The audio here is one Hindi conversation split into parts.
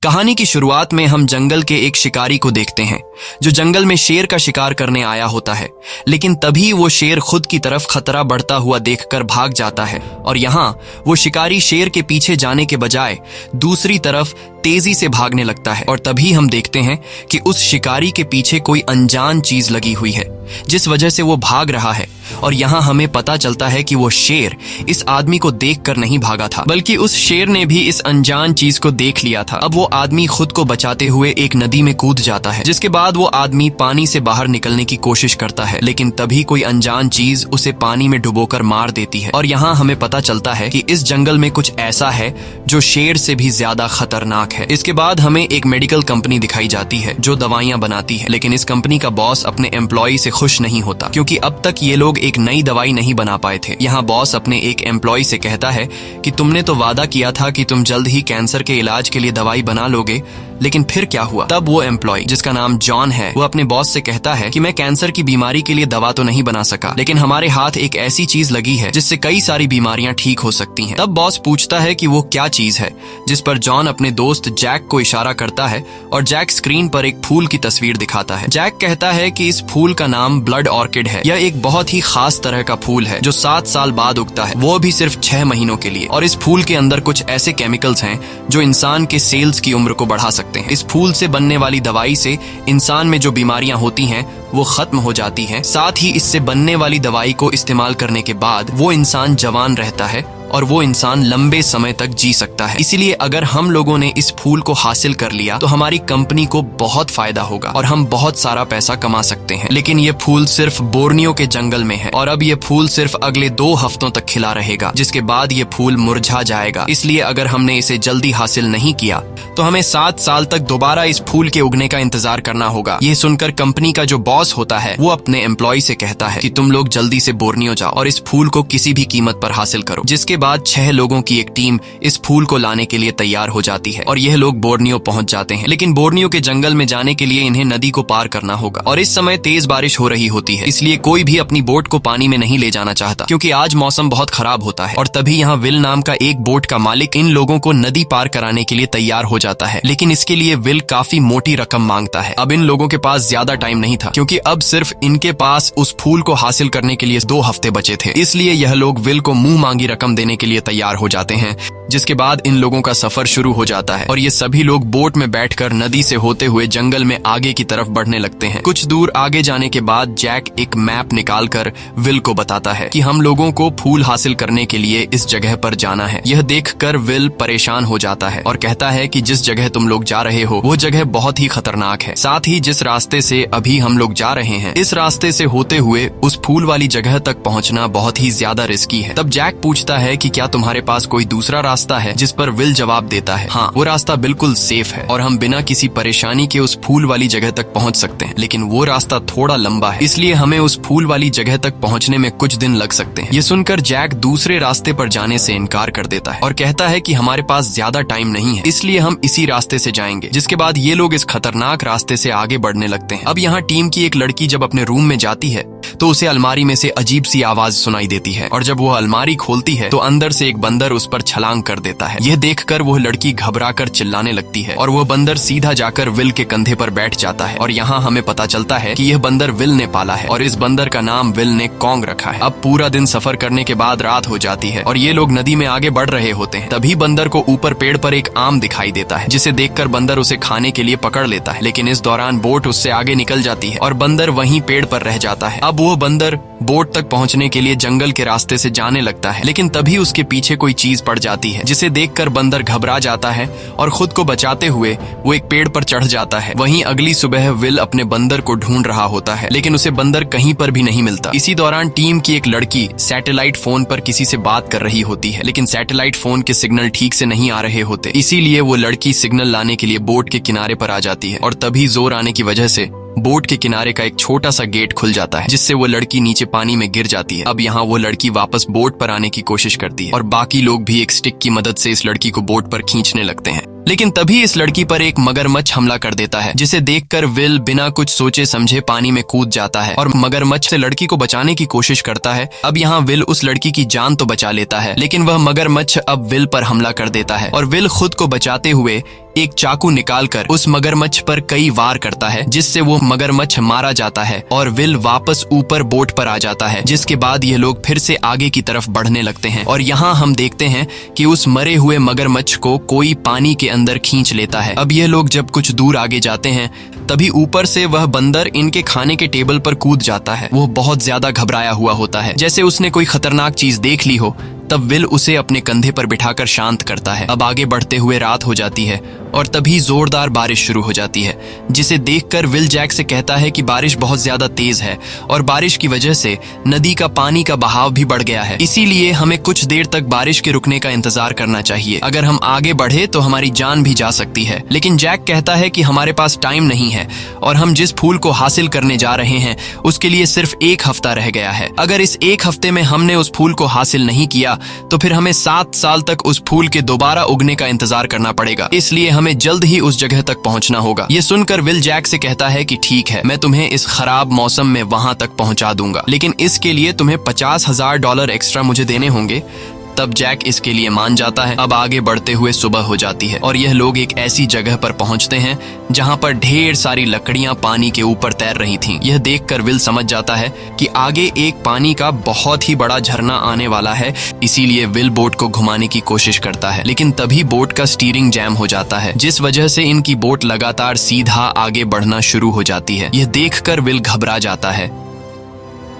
कहानी की शुरुआत में हम जंगल के एक शिकारी को देखते हैं जो जंगल में शेर का शिकार करने आया होता है, लेकिन तभी वो शेर खुद की तरफ खतरा बढ़ता हुआ देखकर भाग जाता है और यहाँ वो शिकारी शेर के पीछे जाने के बजाय दूसरी तरफ तेजी से भागने लगता है। और तभी हम देखते हैं कि उस शिकारी के पीछे कोई अनजान चीज लगी हुई है जिस वजह से वो भाग रहा है। और यहाँ हमें पता चलता है कि वो शेर इस आदमी को देखकर नहीं भागा था, बल्कि उस शेर ने भी इस अनजान चीज को देख लिया था। अब वो आदमी खुद को बचाते हुए एक नदी में कूद जाता है, जिसके बाद वो आदमी पानी से बाहर निकलने की कोशिश करता है, लेकिन तभी कोई अनजान चीज उसे पानी में डुबोकर मार देती है। और यहाँ हमें पता चलता है कि इस जंगल में कुछ ऐसा है जो शेर से भी ज्यादा खतरनाक है। इसके बाद हमें एक मेडिकल कंपनी दिखाई जाती है जो दवाइयां बनाती है, लेकिन इस कंपनी का बॉस अपने एम्प्लॉय से खुश नहीं होता क्योंकि अब तक ये लोग एक नई दवाई नहीं बना पाए थे। यहाँ बॉस अपने एक एम्प्लॉय से कहता है कि तुमने तो वादा किया था कि तुम जल्द ही कैंसर के इलाज के लिए दवाई बना लोगे, लेकिन फिर क्या हुआ? तब वो एम्प्लॉय जिसका नाम जॉन है वो अपने बॉस से कहता है कि मैं कैंसर की बीमारी के लिए दवा तो नहीं बना सका, लेकिन हमारे हाथ एक ऐसी चीज लगी है जिससे कई सारी बीमारियां ठीक हो सकती हैं। तब बॉस पूछता है कि वो क्या चीज है, जिस पर जॉन अपने दोस्त जैक को इशारा करता है और जैक स्क्रीन पर एक फूल की तस्वीर दिखाता है। जैक कहता है कि इस फूल का नाम ब्लड ऑर्किड है। यह एक बहुत ही खास तरह का फूल है जो 7 साल बाद उगता है, वो भी सिर्फ 6 महीनों के लिए। और इस फूल के अंदर कुछ ऐसे केमिकल्स हैं जो इंसान के सेल्स की उम्र को बढ़ा सकते हैं। इस फूल से बनने वाली दवाई से इंसान में जो बीमारियां होती हैं वो खत्म हो जाती हैं। साथ ही इससे बनने वाली दवाई को इस्तेमाल करने के बाद वो इंसान जवान रहता है और वो इंसान लंबे समय तक जी सकता है। इसीलिए अगर हम लोगों ने इस फूल को हासिल कर लिया तो हमारी कंपनी को बहुत फायदा होगा और हम बहुत सारा पैसा कमा सकते हैं। लेकिन ये फूल सिर्फ बोर्नियो के जंगल में है और अब ये फूल सिर्फ अगले 2 हफ्तों तक खिला रहेगा, जिसके बाद ये फूल मुरझा जाएगा। इसलिए अगर हमने इसे जल्दी हासिल नहीं किया तो हमें 7 साल तक दोबारा इस फूल के उगने का इंतजार करना होगा। ये सुनकर कंपनी का जो बॉस होता है वो अपने एम्प्लॉय से कहता है कि तुम लोग जल्दी से बोर्नियो जाओ और इस फूल को किसी भी कीमत पर हासिल करो। जिसके बाद 6 लोगों की एक टीम इस फूल को लाने के लिए तैयार हो जाती है और यह लोग बोर्नियो पहुंच जाते हैं। लेकिन बोर्नियो के जंगल में जाने के लिए इन्हें नदी को पार करना होगा और इस समय तेज बारिश हो रही होती है, इसलिए कोई भी अपनी बोट को पानी में नहीं ले जाना चाहता क्योंकि आज मौसम बहुत खराब होता है। और तभी यहाँ विल नाम का एक बोट का मालिक इन लोगों को नदी पार कराने के लिए तैयार हो जाता है, लेकिन इसके लिए विल काफी मोटी रकम मांगता है। अब इन लोगों के पास ज्यादा टाइम नहीं था क्योंकि अब सिर्फ इनके पास उस फूल को हासिल करने के लिए 2 हफ्ते बचे थे। इसलिए यह लोग विल को मुंह मांगी रकम देने के लिए तैयार हो जाते हैं, जिसके बाद इन लोगों का सफर शुरू हो जाता है और ये सभी लोग बोट में बैठकर नदी से होते हुए जंगल में आगे की तरफ बढ़ने लगते हैं। कुछ दूर आगे जाने के बाद जैक एक मैप निकालकर विल को बताता है कि हम लोगों को फूल हासिल करने के लिए इस जगह पर जाना है। यह देखकर विल परेशान हो जाता है और कहता है कि जिस जगह तुम लोग जा रहे हो वो जगह बहुत ही खतरनाक है। साथ ही जिस रास्ते से अभी हम लोग जा रहे हैं इस रास्ते से होते हुए उस फूल वाली जगह तक पहुंचना बहुत ही ज्यादा रिस्की है। तब जैक पूछता है कि क्या तुम्हारे पास कोई दूसरा रास्ता है, जिस पर विल जवाब देता है हाँ, वो रास्ता बिल्कुल सेफ है और हम बिना किसी परेशानी के उस फूल वाली जगह तक पहुंच सकते हैं, लेकिन वो रास्ता थोड़ा लंबा है, इसलिए हमें उस फूल वाली जगह तक पहुंचने में कुछ दिन लग सकते हैं। ये सुनकर जैक दूसरे रास्ते पर जाने से इनकार कर देता है और कहता है कि हमारे पास ज्यादा टाइम नहीं है, इसलिए हम इसी रास्ते से जाएंगे। जिसके बाद ये लोग इस खतरनाक रास्ते से आगे बढ़ने लगते हैं। अब यहाँ टीम की एक लड़की जब अपने रूम में जाती है तो उसे अलमारी में से अजीब सी आवाज सुनाई देती है और जब वो अलमारी खोलती है तो अंदर से एक बंदर उस पर छलांग कर देता है। यह देखकर वह लड़की घबराकर चिल्लाने लगती है और वह बंदर सीधा जाकर विल के कंधे पर बैठ जाता है और यहाँ हमें पता चलता है कि यह बंदर विल ने पाला है और इस बंदर का नाम विल ने कॉन्ग रखा है। अब पूरा दिन सफर करने के बाद रात हो जाती है और ये लोग नदी में आगे बढ़ रहे होते हैं। तभी बंदर को ऊपर पेड़ पर एक आम दिखाई देता है, जिसे देखकर बंदर उसे खाने के लिए पकड़ लेता है, लेकिन इस दौरान बोट उससे आगे निकल जाती है और बंदर वहीं पेड़ पर रह जाता है। अब वो बंदर बोट तक पहुंचने के लिए जंगल के रास्ते से जाने लगता है, लेकिन तभी उसके पीछे कोई चीज पड़ जाती है, जिसे देखकर बंदर घबरा जाता है और खुद को बचाते हुए वो एक पेड़ पर चढ़ जाता है। वहीं अगली सुबह विल अपने बंदर को ढूंढ रहा होता है, लेकिन उसे बंदर कहीं पर भी नहीं मिलता। इसी दौरान टीम की एक लड़की सैटेलाइट फोन पर किसी से बात कर रही होती है, लेकिन सैटेलाइट फोन के सिग्नल ठीक से नहीं आ रहे होते, इसीलिए वो लड़की सिग्नल लाने के लिए बोट के किनारे पर आ जाती है और तभी जोर आने की वजह से बोट के किनारे का एक छोटा सा गेट खुल जाता है, जिससे वो लड़की नीचे पानी में गिर जाती है। अब यहाँ वो लड़की वापस बोट पर आने की कोशिश करती है और बाकी लोग भी एक स्टिक की मदद से इस लड़की को बोट पर खींचने लगते हैं। लेकिन तभी इस लड़की पर एक मगरमच्छ हमला कर देता है, जिसे देखकर विल बिना कुछ सोचे समझे पानी में कूद जाता है और मगरमच्छ से लड़की को बचाने की कोशिश करता है। अब यहाँ विल उस लड़की की जान तो बचा लेता है, लेकिन वह मगरमच्छ अब विल पर हमला कर देता है और विल खुद को बचाते हुए एक चाकू निकालकर उस मगरमच्छ पर कई वार करता है, जिससे वो मगरमच्छ मारा जाता है और विल वापस ऊपर बोट पर आ जाता है। जिसके बाद ये लोग फिर से आगे की तरफ बढ़ने लगते हैं और यहाँ हम देखते हैं कि उस मरे हुए मगरमच्छ को कोई पानी के अंदर खींच लेता है। अब ये लोग जब कुछ दूर आगे जाते हैं तभी ऊपर से वह बंदर इनके खाने के टेबल पर कूद जाता है। वो बहुत ज्यादा घबराया हुआ होता है, जैसे उसने कोई खतरनाक चीज देख ली हो। तब विल उसे अपने कंधे पर बिठाकर शांत करता है। अब आगे बढ़ते हुए रात हो जाती है और तभी जोरदार बारिश शुरू हो जाती है, जिसे देखकर विल जैक से कहता है कि बारिश बहुत ज्यादा तेज है और बारिश की वजह से नदी का पानी का बहाव भी बढ़ गया है, इसीलिए हमें कुछ देर तक बारिश के रुकने का इंतजार करना चाहिए। अगर हम आगे बढ़े तो हमारी जान भी जा सकती है। लेकिन जैक कहता है कि हमारे पास टाइम नहीं है और हम जिस फूल को हासिल करने जा रहे हैं उसके लिए सिर्फ 1 हफ्ता रह गया है। अगर इस 1 हफ्ते में हमने उस फूल को हासिल नहीं किया तो फिर हमें 7 साल तक उस फूल के दोबारा उगने का इंतजार करना पड़ेगा, इसलिए हमें जल्द ही उस जगह तक पहुंचना होगा। ये सुनकर विल जैक से कहता है कि ठीक है, मैं तुम्हें इस खराब मौसम में वहां तक पहुंचा दूंगा, लेकिन इसके लिए तुम्हें $50,000 एक्स्ट्रा मुझे देने होंगे। तब जैक इसके लिए मान जाता है। अब आगे बढ़ते हुए सुबह हो जाती है और यह लोग एक ऐसी जगह पर पहुंचते हैं जहां पर ढेर सारी लकड़ियां पानी के ऊपर तैर रही थीं। यह देखकर विल समझ जाता है कि आगे एक पानी का बहुत ही बड़ा झरना आने वाला है, इसीलिए विल बोट को घुमाने की कोशिश करता है। लेकिन तभी बोट का स्टीयरिंग जैम हो जाता है, जिस वजह से इनकी बोट लगातार सीधा आगे बढ़ना शुरू हो जाती है। यह देखकर विल घबरा जाता है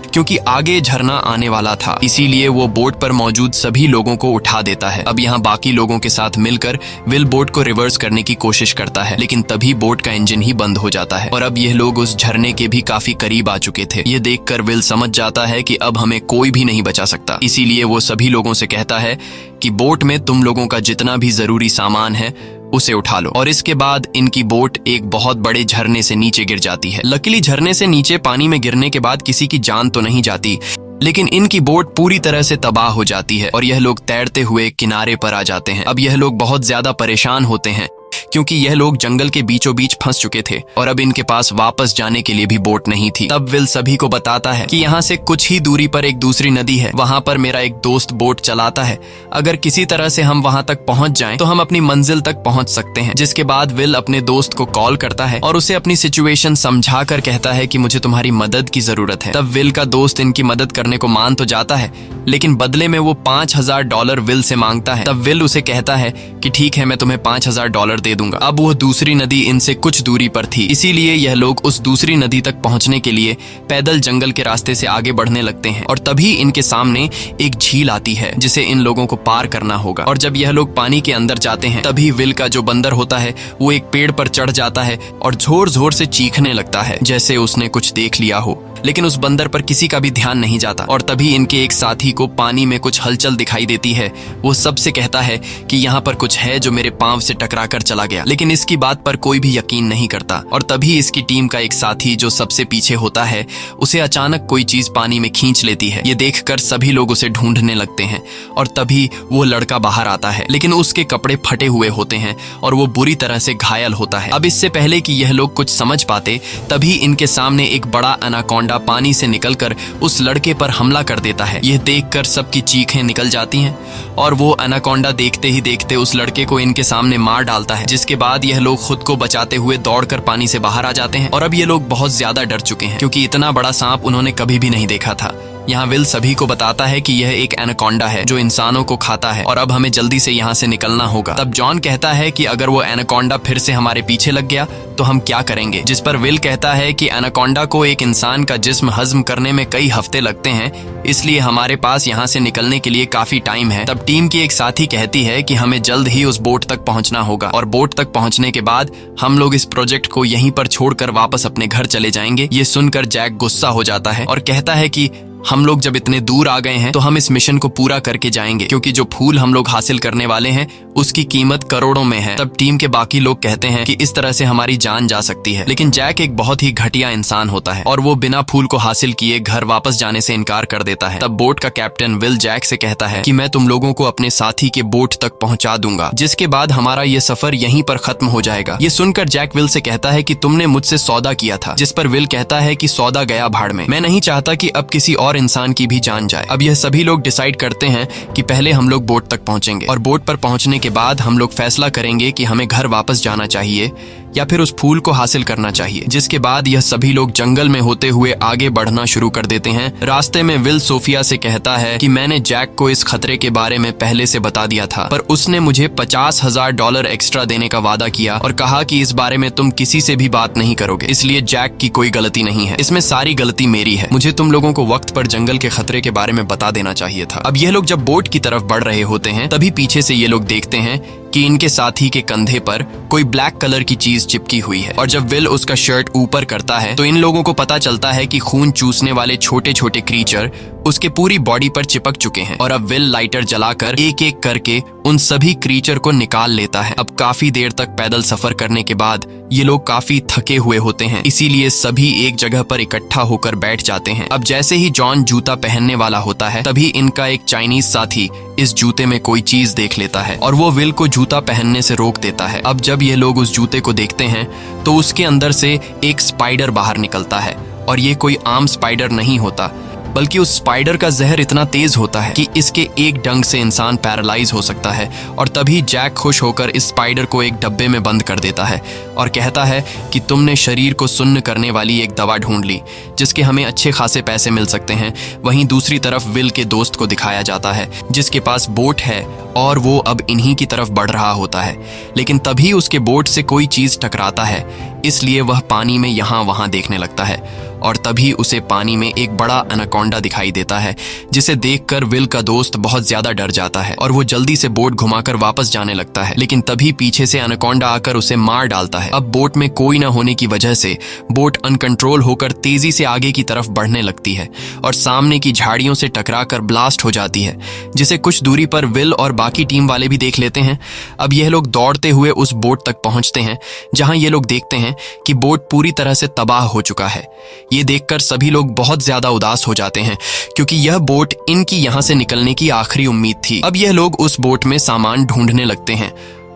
क्योंकि आगे झरना आने वाला था, इसीलिए वो बोट पर मौजूद सभी लोगों को उठा देता है। अब यहाँ बाकी लोगों के साथ मिलकर विल बोट को रिवर्स करने की कोशिश करता है, लेकिन तभी बोट का इंजन ही बंद हो जाता है और अब यह लोग उस झरने के भी काफी करीब आ चुके थे। ये देखकर विल समझ जाता है कि अब हमें कोई भी नहीं बचा सकता, इसीलिए वो सभी लोगों से कहता है कि बोट में तुम लोगों का जितना भी जरूरी सामान है उसे उठा लो। और इसके बाद इनकी बोट एक बहुत बड़े झरने से नीचे गिर जाती है। लकीली झरने से नीचे पानी में गिरने के बाद किसी की जान तो नहीं जाती, लेकिन इनकी बोट पूरी तरह से तबाह हो जाती है और यह लोग तैरते हुए किनारे पर आ जाते हैं। अब यह लोग बहुत ज्यादा परेशान होते हैं क्योंकि यह लोग जंगल के बीचों बीच फंस चुके थे और अब इनके पास वापस जाने के लिए भी बोट नहीं थी। तब विल सभी को बताता है कि यहाँ से कुछ ही दूरी पर एक दूसरी नदी है, वहां पर मेरा एक दोस्त बोट चलाता है। अगर किसी तरह से हम वहां तक पहुंच जाएं तो हम अपनी मंजिल तक पहुंच सकते हैं। जिसके बाद विल अपने दोस्त को कॉल करता है और उसे अपनी सिचुएशन समझा कर कहता है कि मुझे तुम्हारी मदद की जरूरत है। तब विल का दोस्त इनकी मदद करने को मान तो जाता है, लेकिन बदले में वो $5,000 विल से मांगता है। तब विल उसे कहता है कि ठीक है, मैं तुम्हें $5,000 दे दूंगा। अब वो दूसरी नदी इनसे कुछ दूरी पर थी, इसीलिए यह लोग उस दूसरी नदी तक पहुंचने के लिए पैदल जंगल के रास्ते से आगे बढ़ने लगते हैं और तभी इनके सामने एक झील आती है जिसे इन लोगों को पार करना होगा। और जब यह लोग पानी के अंदर जाते हैं तभी विल का जो बंदर होता है वो एक पेड़ पर चढ़ जाता है और जोर जोर से चीखने लगता है जैसे उसने कुछ देख लिया हो, लेकिन उस बंदर पर किसी का भी ध्यान नहीं जाता। और तभी इनके एक साथी को पानी में कुछ हलचल दिखाई देती है। वो सबसे कहता है कि यहाँ पर कुछ है जो मेरे पांव से टकराकर चला गया, लेकिन इसकी बात पर कोई भी यकीन नहीं करता। और तभी इसकी टीम का एक साथी जो सबसे पीछे होता है उसे अचानक कोई चीज पानी में खींच लेती है। ये देखकर सभी लोग उसे ढूंढने लगते हैं और तभी वो लड़का बाहर आता है, लेकिन उसके कपड़े फटे हुए होते हैं और वो बुरी तरह से घायल होता है। अब इससे पहले कि यह लोग कुछ समझ पाते तभी इनके सामने एक बड़ा एनाकोंडा पानी से निकलकर उस लड़के पर हमला कर देता है। यह देखकर सबकी चीखें निकल जाती हैं और वो एनाकोंडा देखते ही देखते उस लड़के को इनके सामने मार डालता है। जिसके बाद यह लोग खुद को बचाते हुए दौड़कर पानी से बाहर आ जाते हैं और अब ये लोग बहुत ज्यादा डर चुके हैं क्योंकि इतना बड़ा सांप उन्होंने कभी भी नहीं देखा था। यहाँ विल सभी को बताता है कि यह एक एनाकोंडा है जो इंसानों को खाता है और अब हमें जल्दी से यहाँ से निकलना होगा। तब जॉन कहता है कि अगर वो एनाकोंडा फिर से हमारे पीछे लग गया तो हम क्या करेंगे। जिस पर विल कहता है कि एनाकोंडा को एक इंसान का जिस्म हजम करने में कई हफ्ते लगते हैं, इसलिए हमारे पास यहाँ से निकलने के लिए काफी टाइम है। तब टीम की एक साथी कहती है कि हमें जल्द ही उस बोट तक पहुंचना होगा और बोट तक पहुंचने के बाद हम लोग इस प्रोजेक्ट को यहीं पर छोड़कर वापस अपने घर चले जाएंगे। ये सुनकर जैक गुस्सा हो जाता है और कहता है कि हम लोग जब इतने दूर आ गए हैं तो हम इस मिशन को पूरा करके जाएंगे, क्योंकि जो फूल हम लोग हासिल करने वाले हैं उसकी कीमत करोड़ों में है। तब टीम के बाकी लोग कहते हैं कि इस तरह से हमारी जान जा सकती है। लेकिन जैक एक बहुत ही घटिया इंसान होता है और वो बिना फूल को हासिल किए घर वापस जाने से इनकार कर देता है। तब बोट का कैप्टन विल जैक से कहता है कि मैं तुम लोगों को अपने साथी के बोट तक पहुंचा दूंगा, जिसके बाद हमारा ये सफर यहीं पर खत्म हो जाएगा। ये सुनकर जैक विल से कहता है कि तुमने मुझसे सौदा किया था, जिस पर विल कहता है कि सौदा गया भाड़ में, मैं नहीं चाहता कि अब किसी और इंसान की भी जान जाए। अब यह सभी लोग डिसाइड करते हैं कि पहले हम लोग बोट तक पहुंचेंगे और बोट पर पहुंचने के बाद हम लोग फैसला करेंगे कि हमें घर वापस जाना चाहिए या फिर उस फूल को हासिल करना चाहिए। जिसके बाद यह सभी लोग जंगल में होते हुए आगे बढ़ना शुरू कर देते हैं। रास्ते में विल सोफिया से कहता है कि मैंने जैक को इस खतरे के बारे में पहले से बता दिया था, पर उसने मुझे $50,000 एक्स्ट्रा देने का वादा किया और कहा कि इस बारे में तुम किसी से भी बात नहीं करोगे, इसलिए जैक की कोई गलती नहीं है, इसमें सारी गलती मेरी है। मुझे तुम लोगों को वक्त पर जंगल के खतरे के बारे में बता देना चाहिए था। अब ये लोग जब बोट की तरफ बढ़ रहे होते हैं तभी पीछे से ये लोग देखते हैं कि इनके साथी के कंधे पर कोई ब्लैक कलर की चीज चिपकी हुई है और जब विल उसका शर्ट ऊपर करता है तो इन लोगों को पता चलता है कि खून चूसने वाले छोटे छोटे क्रीचर उसके पूरी बॉडी पर चिपक चुके हैं। और अब विल लाइटर जलाकर एक एक करके उन सभी क्रीचर को निकाल लेता है। अब काफी देर तक पैदल सफर करने के बाद ये लोग काफी थके हुए होते हैं, इसीलिए सभी एक जगह पर इकट्ठा होकर बैठ जाते हैं। अब जैसे ही जॉन जूता पहनने वाला होता है तभी इनका एक चाइनीज साथी इस जूते में कोई चीज देख लेता है और वो विल को जूता पहनने से रोक देता है। अब जब ये लोग उस जूते को देखते हैं तो उसके अंदर से एक स्पाइडर बाहर निकलता है और ये कोई आम स्पाइडर नहीं होता, बल्कि उस स्पाइडर का जहर इतना तेज होता है कि इसके एक डंक से इंसान पैरालाइज हो सकता है। और तभी जैक खुश होकर इस स्पाइडर को एक डब्बे में बंद कर देता है और कहता है कि तुमने शरीर को सुन्न करने वाली एक दवा ढूंढ ली जिसके हमें अच्छे खासे पैसे मिल सकते हैं। वहीं दूसरी तरफ विल के दोस्त को दिखाया जाता है जिसके पास बोट है और वो अब इन्हीं की तरफ बढ़ रहा होता है, लेकिन तभी उसके बोट से कोई चीज टकराता है, इसलिए वह पानी में यहाँ वहां देखने लगता है और तभी उसे पानी में एक बड़ा एनाकोंडा दिखाई देता है, जिसे देखकर विल का दोस्त बहुत ज्यादा डर जाता है और वो जल्दी से बोट घुमाकर वापस जाने लगता है। लेकिन तभी पीछे से एनाकोंडा आकर उसे मार डालता है। अब बोट में कोई न होने की वजह से बोट अनकंट्रोल होकर तेजी से आगे की तरफ बढ़ने लगती है और सामने की झाड़ियों से टकराकर ब्लास्ट हो जाती है, जिसे कुछ दूरी पर विल और बाकी टीम वाले भी देख लेते हैं। अब यह लोग दौड़ते हुए उस बोट तक पहुंचते हैं जहां ये लोग देखते हैं कि बोट पूरी तरह से तबाह हो चुका है। ये देखकर सभी लोग बहुत ज्यादा उदास हो जाते हैं क्योंकि यह बोट इनकी यहां से निकलने की आखिरी उम्मीद थी। अब यह लोग उस बोट में सामान ढूंढने लगते हैं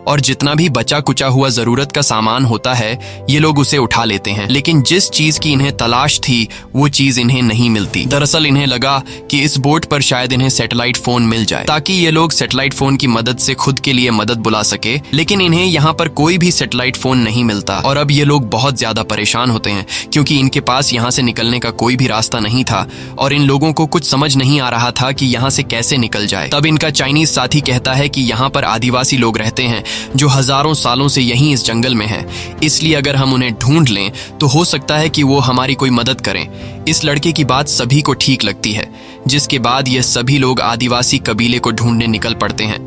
और जितना भी बचा कुचा हुआ जरूरत का सामान होता है ये लोग उसे उठा लेते हैं, लेकिन जिस चीज की इन्हें तलाश थी वो चीज इन्हें नहीं मिलती। दरअसल इन्हें लगा कि इस बोट पर शायद इन्हें सैटेलाइट फोन मिल जाए ताकि ये लोग सैटेलाइट फोन की मदद से खुद के लिए मदद बुला सके, लेकिन इन्हें यहाँ पर कोई भी सैटेलाइट फोन नहीं मिलता। और अब ये लोग बहुत ज्यादा परेशान होते हैं क्योंकि इनके पास यहाँ से निकलने का कोई भी रास्ता नहीं था और इन लोगों को कुछ समझ नहीं आ रहा था कि यहाँ से कैसे निकल जाए। तब इनका चाइनीज साथी कहता है कि यहाँ पर आदिवासी लोग रहते हैं जो हजारों सालों से यहीं इस जंगल में है, इसलिए अगर हम उन्हें ढूंढ लें तो हो सकता है कि वो हमारी कोई मदद करें। इस लड़के की बात सभी को ठीक लगती है, जिसके बाद ये सभी लोग आदिवासी कबीले को ढूंढने निकल पड़ते हैं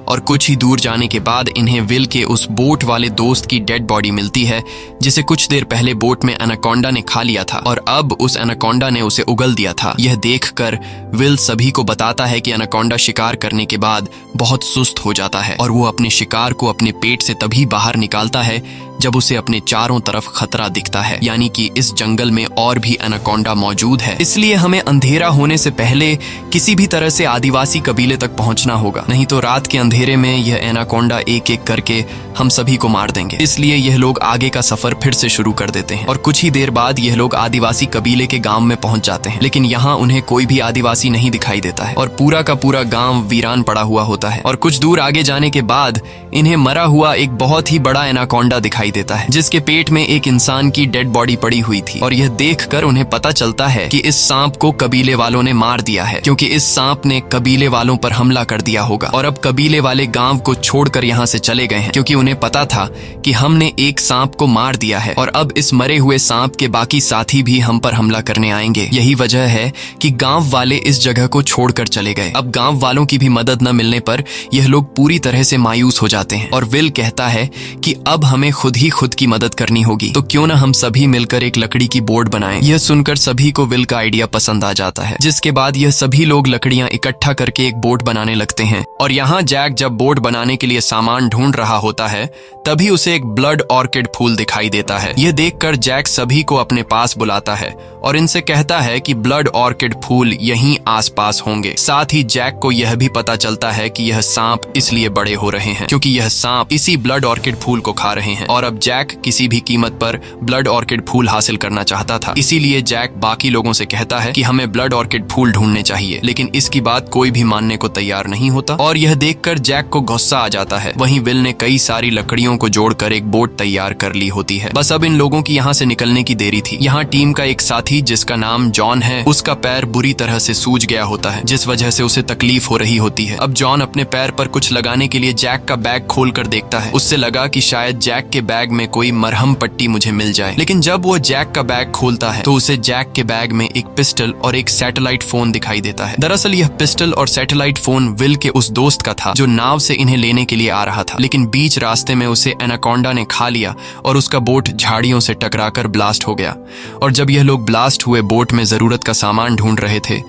और कुछ ही दूर जाने के बाद इन्हें विल के उस बोट वाले दोस्त की डेड बॉडी मिलती है जिसे कुछ देर पहले बोट में एनाकोंडा ने खा लिया था और अब उस एनाकोंडा ने उसे उगल दिया था। यह देखकर विल सभी को बताता है कि एनाकोंडा शिकार करने के बाद बहुत सुस्त हो जाता है और वो अपने शिकार को अपने पेट से तभी बाहर निकालता है जब उसे अपने चारों तरफ खतरा दिखता है, यानी कि इस जंगल में और भी एनाकोंडा मौजूद है। इसलिए हमें अंधेरा होने से पहले किसी भी तरह से आदिवासी कबीले तक पहुंचना होगा, नहीं तो रात के अंधेरे में यह एनाकोंडा एक एक करके हम सभी को मार देंगे। इसलिए यह लोग आगे का सफर फिर से शुरू कर देते हैं और कुछ ही देर बाद यह लोग आदिवासी कबीले के गांव में पहुंच जाते हैं, लेकिन यहाँ उन्हें कोई भी आदिवासी नहीं दिखाई देता है और पूरा का पूरा गांव वीरान पड़ा हुआ होता है। और कुछ दूर आगे जाने के बाद इन्हें मरा हुआ एक बहुत ही बड़ा एनाकोंडा दिखाई देता है जिसके पेट में एक इंसान की डेड बॉडी पड़ी हुई थी और यह देखकर उन्हें पता चलता है कि इस सांप को कबीले वालों ने मार दिया है, क्योंकि इस सांप ने कबीले वालों पर हमला कर दिया होगा और अब कबीले वाले गांव को छोड़कर यहाँ से चले गए हैं क्योंकि उन्हें पता था कि हमने एक सांप को मार दिया है और अब इस मरे हुए सांप के बाकी साथी भी हम पर हमला करने आएंगे। यही वजह है कि गांव वाले इस जगह को छोड़कर चले गए। अब गांव वालों की भी मदद न मिलने पर यह लोग पूरी तरह से मायूस हो जाते हैं और विल कहता है कि अब हमें खुद खुद ही खुद की मदद करनी होगी, तो क्यों ना हम सभी मिलकर एक लकड़ी की बोट बनाएं। यह सुनकर सभी को विल का आइडिया पसंद आ जाता है, जिसके बाद यह सभी लोग लकड़ियां इकट्ठा करके एक बोट बनाने लगते हैं। और यहाँ जैक जब बोट बनाने के लिए सामान ढूंढ रहा होता है, तभी उसे एक ब्लड ऑर्किड फूल दिखाई देता है। यह देखकर जैक सभी को अपने पास बुलाता है और इनसे कहता है कि ब्लड ऑर्किड फूल यहीं आसपास होंगे। साथ ही जैक को यह भी पता चलता है कि यह सांप इसलिए बड़े हो रहे हैं क्योंकि यह सांप इसी ब्लड ऑर्किड फूल को खा रहे हैं। और अब जैक किसी भी कीमत पर ब्लड ऑर्किड फूल हासिल करना चाहता था, इसीलिए जैक बाकी लोगों से कहता है कि हमें ब्लड ऑर्किड फूल ढूंढने चाहिए, लेकिन इसकी बात कोई भी मानने को तैयार नहीं होता और यह देखकर जैक को गुस्सा आ जाता है। वहीं विल ने कई सारी लकड़ियों को जोड़कर एक बोट तैयार कर ली होती है। बस अब इन लोगों की यहाँ से निकलने की देरी थी। यहाँ टीम का एक साथी जिसका नाम जॉन है, उसका पैर बुरी तरह से सूज गया होता है, जिस वजह से उसे तकलीफ हो रही होती है। अब जॉन अपने पैर पर कुछ लगाने के लिए जैक का बैग खोल कर देखता है। उससे लगा कि शायद जैक के बैग में कोई मरहम पट्टी मुझे मिल जाए, लेकिन जब वो जैक का बैग खोलता है तो उसे जैक के बैग में एक पिस्टल और एक सैटेलाइट फोन दिखाई देता है। दरअसल यह पिस्टल और सैटेलाइट फोन विल के उस दोस्त का था जो नाव से इन्हें लेने के लिए आ रहा था, लेकिन बीच रास्ते में उसे एनाकोंडा ने खा लिया और उसका बोट झाड़ियों से टकराकर ब्लास्ट हो गया। और जब यह लोग ब्लास्ट हुए बोट में जरूरत का सामान ढूंढ रहे थे,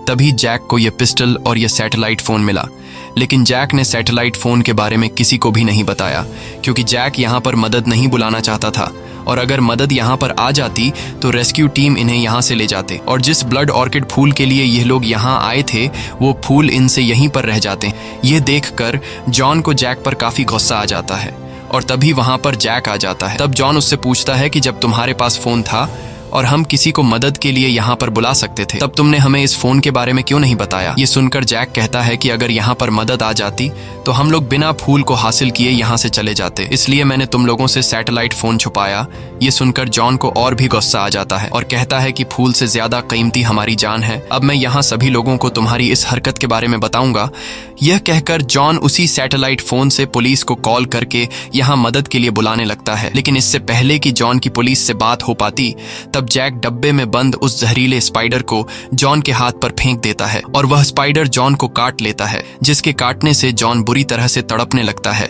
तभी जैक को यह पिस्टल और यह सैटेलाइट फोन मिला। लेकिन जैक ने सैटेलाइट फोन के बारे में किसी को भी नहीं बताया, क्योंकि जैक यहाँ पर मदद नहीं बुलाना चाहता था, और अगर मदद यहाँ पर आ जाती तो रेस्क्यू टीम इन्हें यहाँ से ले जाते और जिस ब्लड ऑर्किड फूल के लिए ये लोग यहाँ आए थे वो फूल इनसे यहीं पर रह जाते। ये देखकर जॉन को जैक पर काफी गुस्सा आ जाता है और तभी वहां पर जैक आ जाता है। तब जॉन उससे पूछता है कि जब तुम्हारे पास फोन था और हम किसी को मदद के लिए यहाँ पर बुला सकते थे, तब तुमने हमें इस फोन के बारे में क्यों नहीं बताया। ये सुनकर जैक कहता है कि अगर यहाँ पर मदद आ जाती तो हम लोग बिना फूल को हासिल किए यहाँ से चले जाते, इसलिए मैंने तुम लोगों से सैटेलाइट फोन छुपाया। ये सुनकर जॉन को और भी गुस्सा आ जाता है और कहता है कि फूल से ज्यादा कीमती हमारी जान है। अब मैं यहाँ सभी लोगों को तुम्हारी इस हरकत के बारे में बताऊंगा। यह कहकर जॉन उसी सैटेलाइट फोन से पुलिस को कॉल करके यहाँ मदद के लिए बुलाने लगता है। लेकिन इससे पहले कि जॉन की पुलिस से बात हो पाती, तब जैक डब्बे में बंद उस जहरीले स्पाइडर को जॉन के हाथ पर फेंक देता है और वह स्पाइडर जॉन को काट लेता है, जिसके काटने से जॉन बुरी तरह से तड़पने लगता है।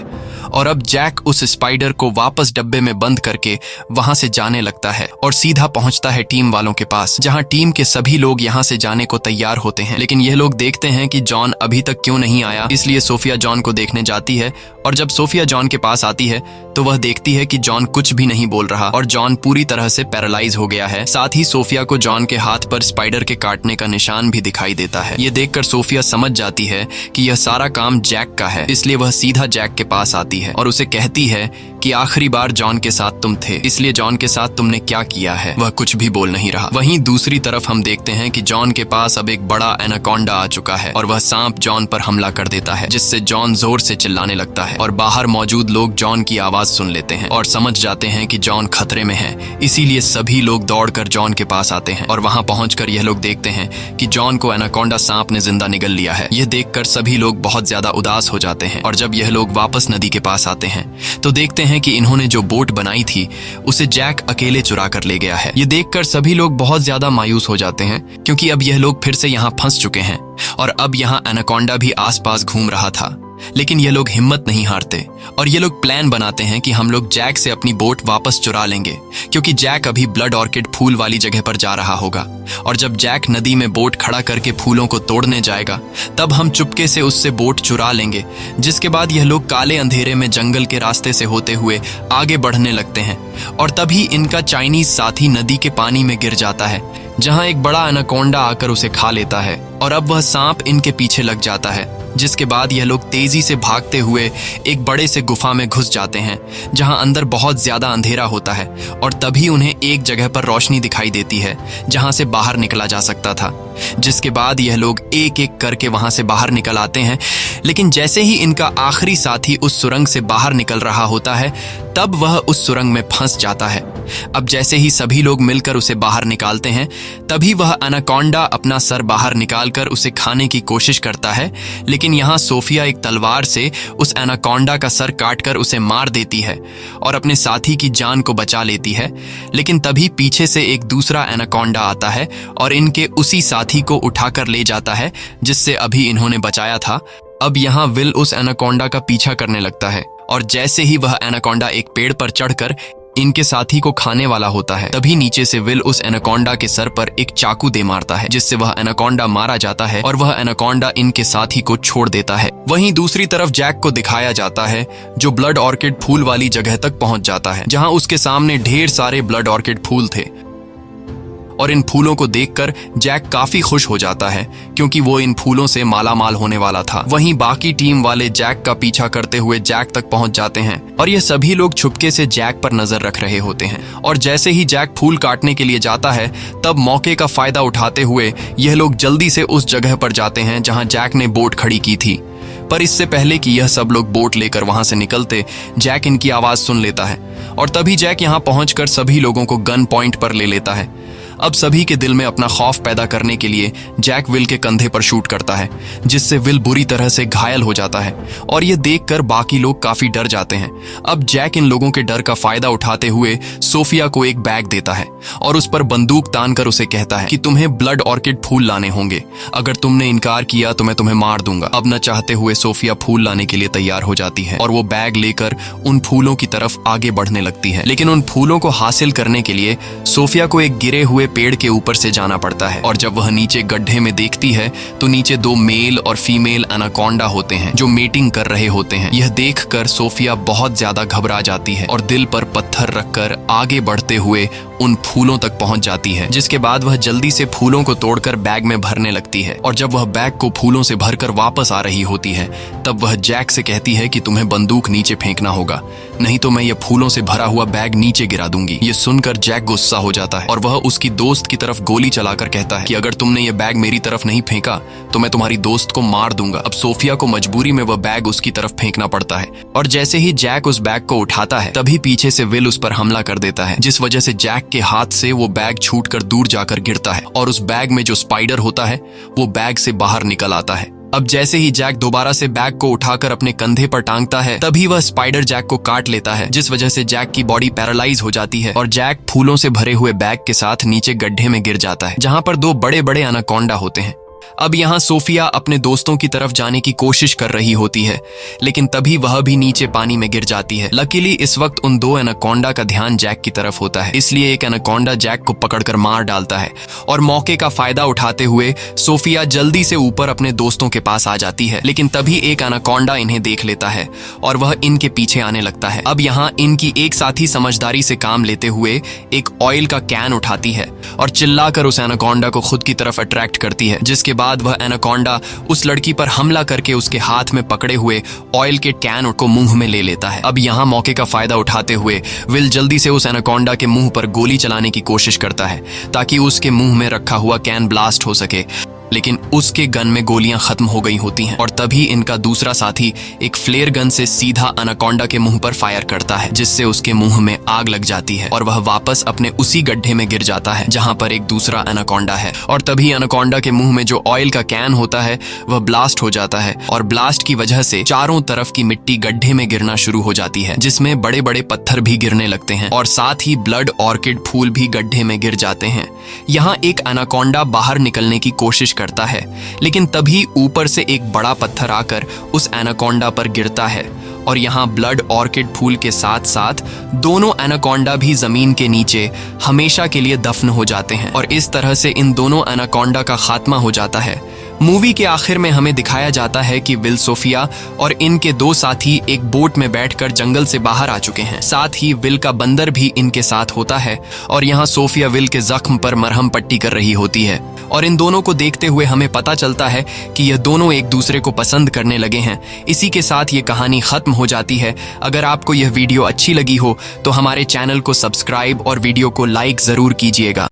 और अब जैक उस स्पाइडर को वापस डब्बे में बंद करके वहां से जाने लगता है और सीधा पहुंचता है टीम वालों के पास, जहां टीम के सभी लोग यहां से जाने को तैयार होते हैं। लेकिन यह लोग देखते हैं कि जॉन अभी तक क्यों नहीं आया, इसलिए सोफिया जॉन को देखने जाती है और जब सोफिया जॉन के पास आती है तो वह देखती है कि जॉन कुछ भी नहीं बोल रहा और जॉन पूरी तरह से पैरालाइज हो गया है। साथ ही सोफिया को जॉन के हाथ पर स्पाइडर के काटने का निशान भी दिखाई देता है। ये देखकर सोफिया समझ जाती है कि यह सारा काम जैक का है, इसलिए वह सीधा जैक के पास आती है और उसे कहती है कि आखिरी बार जॉन के साथ तुम थे, इसलिए जॉन के साथ तुमने क्या किया है। वह कुछ भी बोल नहीं रहा। वहीं दूसरी तरफ हम देखते हैं कि जॉन के पास अब एक बड़ा एनाकोंडा आ चुका है और वह सांप जॉन पर हमला कर देता है, जिससे जॉन जोर से चिल्लाने लगता है और बाहर मौजूद लोग जॉन की आवाज सुन लेते हैं और समझ जाते हैं कि जॉन खतरे में है। इसीलिए सभी लोग दौड़कर जॉन के पास आते हैं और वहां पहुंचकर यह लोग देखते हैं कि जॉन को एनाकोंडा सांप ने जिंदा निगल लिया है। यह देखकर सभी लोग बहुत ज्यादा उदास हो जाते हैं और जब यह लोग वापस नदी के पास आते हैं तो देखते हैं कि इन्होंने जो बोट बनाई थी उसे जैक अकेले चुरा कर ले गया है। ये देखकर सभी लोग बहुत ज्यादा मायूस हो जाते हैं, क्योंकि अब यह लोग फिर से यहाँ फंस चुके हैं और अब यहाँ एनाकोंडा भी आसपास घूम रहा था। लेकिन ये लोग हिम्मत नहीं हारते और ये लोग प्लान बनाते हैं कि हम लोग जैक से अपनी बोट वापस चुरा लेंगे, क्योंकि जैक अभी ब्लड ऑर्किड फूल वाली जगह पर जा रहा होगा और जब जैक नदी में बोट खड़ा करके फूलों को तोड़ने जाएगा तब हम चुपके से उससे बोट चुरा लेंगे। जिसके बाद यह लोग काले अंधेरे में जंगल के रास्ते से होते हुए आगे बढ़ने लगते हैं और तभी इनका चाइनीज साथी नदी के पानी में गिर जाता है, जहां एक बड़ा एनाकोंडा आकर उसे खा लेता है और अब वह सांप इनके पीछे लग जाता है। जिसके बाद यह लोग तेजी से भागते हुए एक बड़े से गुफा में घुस जाते हैं, जहां अंदर बहुत ज्यादा अंधेरा होता है और तभी उन्हें एक जगह पर रोशनी दिखाई देती है जहां से बाहर निकला जा सकता था। जिसके बाद यह लोग एक एक करके वहां से बाहर निकल आते हैं, लेकिन जैसे ही इनका आखिरी साथी उस सुरंग से बाहर निकल रहा होता है तब वह उस सुरंग में फंस जाता है। अब जैसे ही सभी लोग मिलकर उसे बाहर निकालते हैं तभी वह एनाकोंडा अपना सर बाहर निकालकर उसे खाने की कोशिश करता है, लेकिन यहाँ सोफिया एक तलवार से उस एनाकोंडा का सर काटकर उसे मार देती है और अपने साथी की जान को बचा लेती है। लेकिन तभी पीछे से एक दूसरा एनाकोंडा आता है और इनके उसी साथी को उठाकर ले जाता है जिससे अभी इन्होंने बचाया था। अब यहाँ विल उस एनाकोंडा का पीछा करने लगता है और जैसे ही वह एनाकोंडा एक पेड़ पर चढ़कर इनके साथी को खाने वाला होता है, तभी नीचे से विल उस एनाकोंडा के सर पर एक चाकू दे मारता है, जिससे वह एनाकोंडा मारा जाता है और वह एनाकोंडा इनके साथी को छोड़ देता है। वहीं दूसरी तरफ जैक को दिखाया जाता है, जो ब्लड ऑर्किड फूल वाली जगह तक पहुंच जाता है, जहां उसके सामने ढेर सारे ब्लड ऑर्किड फूल थे। और इन फूलों को देखकर जैक काफी खुश हो जाता है, क्योंकि वो इन फूलों से मालामाल होने वाला था। वहीं बाकी टीम वाले जैक का पीछा करते हुए जैक तक पहुंच जाते हैं और ये सभी लोग छुपके से जैक पर नजर रख रहे होते हैं। और जैसे ही जैक फूल काटने के लिए जाता है, तब मौके का फायदा उठाते हुए यह लोग जल्दी से उस जगह पर जाते हैं जहां जैक ने बोट खड़ी की थी। पर इससे पहले कि यह सब लोग बोट लेकर वहां से निकलते, जैक इनकी आवाज सुन लेता है और तभी जैक यहां पहुंचकर सभी लोगों को गन पॉइंट पर ले लेता है। अब सभी के दिल में अपना खौफ पैदा करने के लिए जैक विल के कंधे पर शूट करता है, जिससे विल बुरी तरह से घायल हो जाता है और यह देखकर बाकी लोग काफी डर जाते हैं। अब जैक इन लोगों के डर का फायदा उठाते हुए सोफिया को एक बैग देता है और उस पर बंदूक तानकर उसे कहता है कि तुम्हें ब्लड ऑर्किड फूल लाने होंगे, अगर तुमने इनकार किया तो मैं तुम्हें मार दूंगा। अब न चाहते हुए सोफिया फूल लाने के लिए तैयार हो जाती है और वो बैग लेकर उन फूलों की तरफ आगे बढ़ने लगती है। लेकिन उन फूलों को हासिल करने के लिए सोफिया को एक गिरे हुए पेड़ के ऊपर से जाना पड़ता है और जब वह नीचे गड्ढे में देखती है तो नीचे 2 मेल और फीमेल एनाकोंडा होते हैं जो मीटिंग कर रहे होते हैं। यह देखकर सोफिया बहुत ज्यादा घबरा जाती है और दिल पर पत्थर रखकर आगे बढ़ते हुए उन फूलों तक पहुंच जाती है, जिसके बाद वह जल्दी से फूलों को तोड़कर बैग में भरने लगती है। और जब वह बैग को फूलों से भरकर वापस आ रही होती है, तब वह जैक से कहती है कि तुम्हें बंदूक नीचे फेंकना होगा, नहीं तो मैं ये फूलों से भरा हुआ बैग नीचे गिरा दूंगी। ये सुनकर जैक गुस्सा हो जाता है और वह उसकी दोस्त की तरफ गोली चलाकर कहता है कि अगर तुमने ये बैग मेरी तरफ नहीं फेंका तो मैं तुम्हारी दोस्त को मार दूंगा। अब सोफिया को मजबूरी में वह बैग उसकी तरफ फेंकना पड़ता है और जैसे ही जैक उस बैग को उठाता है, तभी पीछे से विल उस पर हमला कर देता है, जिस वजह से जैक के हाथ से वो बैग छूटकर दूर जाकर गिरता है और उस बैग में जो स्पाइडर होता है वो बैग से बाहर निकल आता है। अब जैसे ही जैक दोबारा से बैग को उठाकर अपने कंधे पर टांगता है, तभी वह स्पाइडर जैक को काट लेता है, जिस वजह से जैक की बॉडी पैरालाइज हो जाती है और जैक फूलों से भरे हुए बैग के साथ नीचे गड्ढे में गिर जाता है, जहां पर 2 बड़े बड़े एनाकोंडा होते हैं। अब यहाँ सोफिया अपने दोस्तों की तरफ जाने की कोशिश कर रही होती है, लेकिन तभी वह भी नीचे पानी में गिर जाती है। लकीली इस वक्त उन 2 एनाकोंडा का ध्यान जैक की तरफ होता है, इसलिए एक एनाकोंडा जैक को पकड़कर मार डालता है और मौके का फायदा उठाते हुए सोफिया जल्दी से ऊपर अपने दोस्तों के पास आ जाती है। लेकिन तभी एक एनाकोंडा इन्हें देख लेता है और वह इनके पीछे आने लगता है। अब यहाँ इनकी एक साथी समझदारी से काम लेते हुए एक ऑयल का कैन उठाती है और चिल्लाकर उस एनाकोंडा को खुद की तरफ अट्रैक्ट करती है, जिसके बाद वह एनाकोंडा उस लड़की पर हमला करके उसके हाथ में पकड़े हुए ऑयल के कैन को मुंह में ले लेता है। अब यहाँ मौके का फायदा उठाते हुए विल जल्दी से उस एनाकोंडा के मुंह पर गोली चलाने की कोशिश करता है ताकि उसके मुंह में रखा हुआ कैन ब्लास्ट हो सके, लेकिन उसके गन में गोलियां खत्म हो गई होती हैं और तभी इनका दूसरा साथी एक फ्लेयर गन से सीधा एनाकोंडा के मुंह पर फायर करता है, जिससे उसके मुंह में आग लग जाती है और वह वापस अपने उसी गड्ढे में गिर जाता है जहां पर एक दूसरा एनाकोंडा है। और तभी एनाकोंडा के मुंह में जो ऑयल का कैन होता है वह ब्लास्ट हो जाता है और ब्लास्ट की वजह से चारों तरफ की मिट्टी गड्ढे में गिरना शुरू हो जाती है, जिसमें बड़े बड़े पत्थर भी गिरने लगते हैं और साथ ही ब्लड ऑर्किड फूल भी गड्ढे में गिर जाते हैं। यहाँ एक एनाकोंडा बाहर निकलने की कोशिश करता है, लेकिन तभी ऊपर से एक बड़ा पत्थर आकर उस एनाकोंडा पर गिरता है और यहाँ ब्लड ऑर्किड फूल के साथ साथ दोनों एनाकोंडा भी जमीन के नीचे हमेशा के लिए दफन हो जाते हैं और इस तरह से इन दोनों एनाकोंडा का खात्मा हो जाता है। मूवी के आखिर में हमें दिखाया जाता है कि विल सोफिया और इनके 2 साथी एक बोट में बैठकर जंगल से बाहर आ चुके हैं। साथ ही विल का बंदर भी इनके साथ होता है और यहाँ सोफिया विल के जख्म पर मरहम पट्टी कर रही होती है और इन दोनों को देखते हुए हमें पता चलता है कि ये दोनों एक दूसरे को पसंद करने लगे हैं। इसी के साथ ये कहानी खत्म हो जाती है। अगर आपको यह वीडियो अच्छी लगी हो तो हमारे चैनल को सब्सक्राइब और वीडियो को लाइक जरूर कीजिएगा।